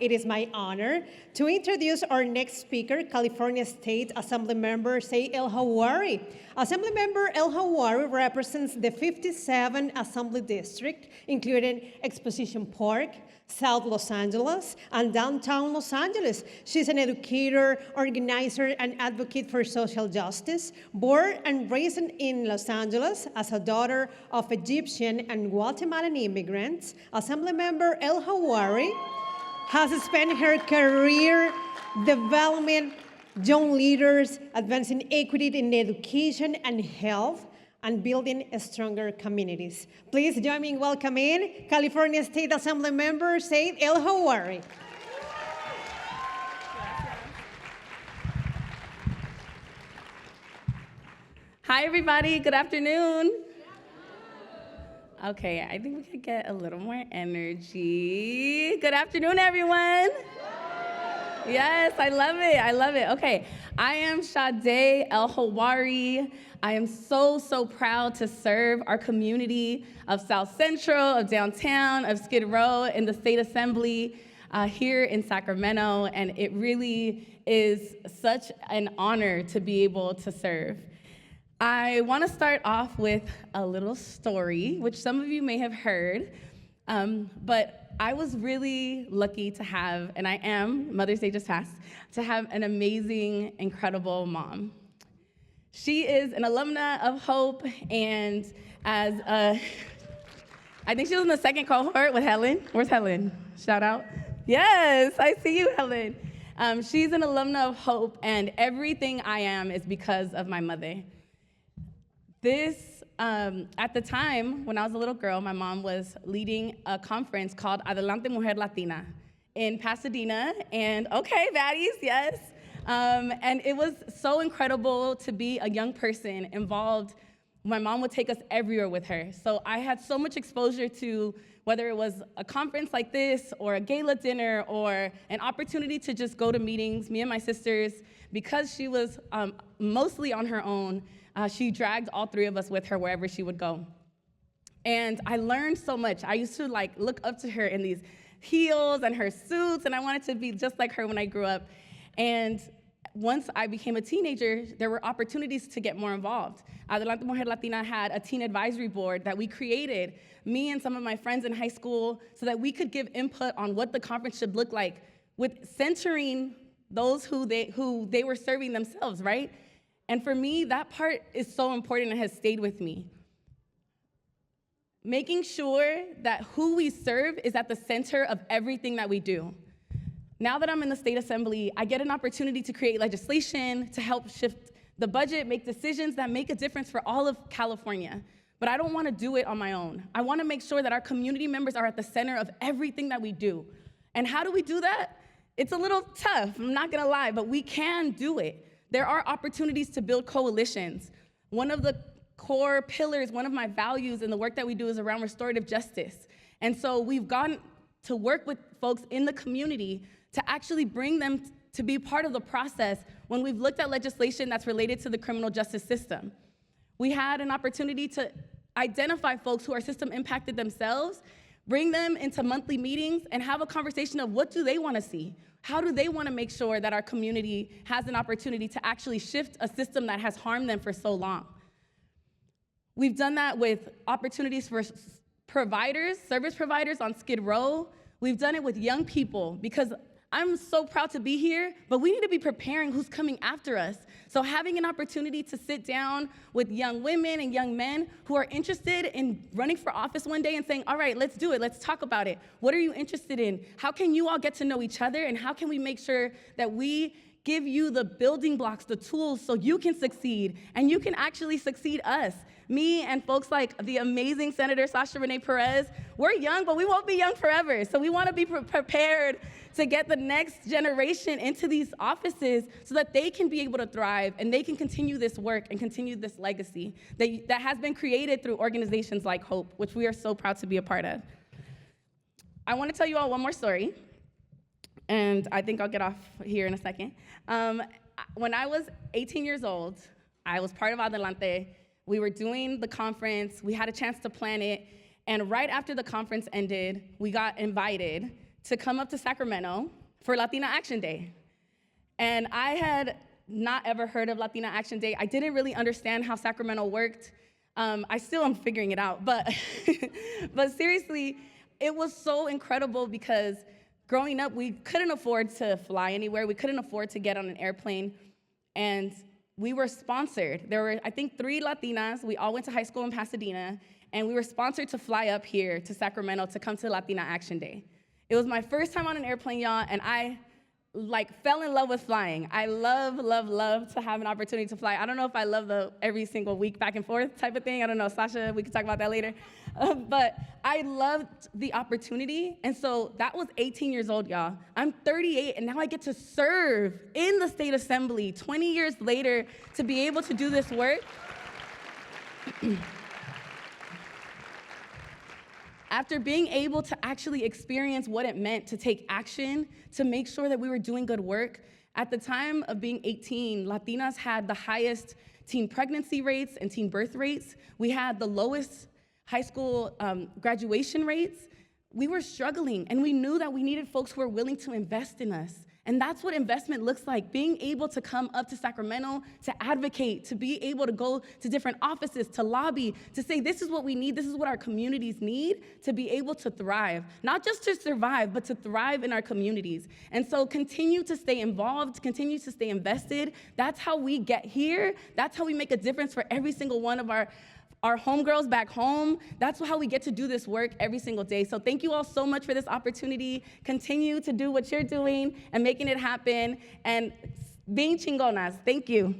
It is my honor to introduce our next speaker, California State Assemblymember Sade Elhawary. Assemblymember Elhawary represents the 57th Assembly District, including Exposition Park, South Los Angeles, and downtown Los Angeles. She's an educator, organizer, and advocate for social justice. Born and raised in Los Angeles as a daughter of Egyptian and Guatemalan immigrants, Assemblymember Elhawary has spent her career developing young leaders, advancing equity in education and health, and building stronger communities. Please join me in welcoming California State Assemblymember Sade Elhawary. Hi, everybody. Good afternoon. Okay, I think we could get a little more energy. Good afternoon, everyone. Yes, I love it. I love it. Okay, I am Sade Elhawary. I am so proud to serve our community of South Central, of downtown, of Skid Row in the State Assembly here in Sacramento, and it really is such an honor to be able to serve. I want to start off with a little story, which some of you may have heard, but I was really lucky to have, and I am, Mother's Day just passed, to have an amazing, incredible mom. She is an alumna of Hope, and I think she was in the second cohort with Helen. Where's Helen? Shout out. Yes, I see you, Helen. She's an alumna of Hope, and everything I am is because of my mother. At the time, when I was a little girl, my mom was leading a conference called Adelante Mujer Latina in Pasadena, and okay, baddies, yes. And it was so incredible to be a young person involved. My mom would take us everywhere with her. So I had so much exposure to whether it was a conference like this or a gala dinner or an opportunity to just go to meetings, me and my sisters, because she was mostly on her own. She dragged all three of us with her wherever she would go. And I learned so much. I used to look up to her in these heels and her suits, and I wanted to be just like her when I grew up. And once I became a teenager, there were opportunities to get more involved. Adelante Mujer Latina had a teen advisory board that we created, me and some of my friends in high school, so that we could give input on what the conference should look like with centering those who they were serving themselves, right? And for me, that part is so important and has stayed with me. Making sure that who we serve is at the center of everything that we do. Now that I'm in the State Assembly, I get an opportunity to create legislation, to help shift the budget, make decisions that make a difference for all of California. But I don't want to do it on my own. I want to make sure that our community members are at the center of everything that we do. And how do we do that? It's a little tough, I'm not going to lie, but we can do it. There are opportunities to build coalitions. One of the core pillars, one of my values in the work that we do is around restorative justice. And so we've gone to work with folks in the community to actually bring them to be part of the process when we've looked at legislation that's related to the criminal justice system. We had an opportunity to identify folks who are system impacted themselves, bring them into monthly meetings, and have a conversation of what do they want to see? How do they want to make sure that our community has an opportunity to actually shift a system that has harmed them for so long? We've done that with opportunities for providers, service providers on Skid Row. We've done it with young people because I'm so proud to be here, but we need to be preparing who's coming after us. So having an opportunity to sit down with young women and young men who are interested in running for office one day and saying, all right, let's do it, let's talk about it. What are you interested in? How can you all get to know each other? And how can we make sure that we give you the building blocks, the tools, so you can succeed and you can actually succeed us? Me and folks like the amazing Senator Sasha Renee Perez, we're young, but we won't be young forever. So we want to be prepared to get the next generation into these offices so that they can be able to thrive and they can continue this work and continue this legacy that has been created through organizations like Hope, which we are so proud to be a part of. I want to tell you all one more story, and I think I'll get off here in a second. When I was 18 years old, I was part of Adelante. We were doing the conference, we had a chance to plan it, and right after the conference ended, we got invited to come up to Sacramento for Latina Action Day. And I had not ever heard of Latina Action Day. I didn't really understand how Sacramento worked. I still am figuring it out, but, but seriously, it was so incredible because growing up, we couldn't afford to fly anywhere. We couldn't afford to get on an airplane, and we were sponsored. There were, I think, 3 Latinas. We all went to high school in Pasadena, and we were sponsored to fly up here to Sacramento to come to Latina Action Day. It was my first time on an airplane, y'all, and I fell in love with flying. I love to have an opportunity to fly. I don't know if I love the every single week back and forth type of thing. I don't know, Sasha, we can talk about that later. But I loved the opportunity, and so that was 18 years old, y'all. I'm 38, and now I get to serve in the state assembly 20 years later to be able to do this work. After being able to actually experience what it meant to take action, to make sure that we were doing good work, at the time of being 18, Latinas had the highest teen pregnancy rates and teen birth rates. We had the lowest high school graduation rates. We were struggling, and we knew that we needed folks who were willing to invest in us. And that's what investment looks like, being able to come up to Sacramento, to advocate, to be able to go to different offices, to lobby, to say this is what we need, this is what our communities need to be able to thrive. Not just to survive, but to thrive in our communities. And so continue to stay involved, continue to stay invested. That's how we get here. That's how we make a difference for every single one of our homegirls back home. That's how we get to do this work every single day. So thank you all so much for this opportunity. Continue to do what you're doing and making it happen and being chingonas. Thank you.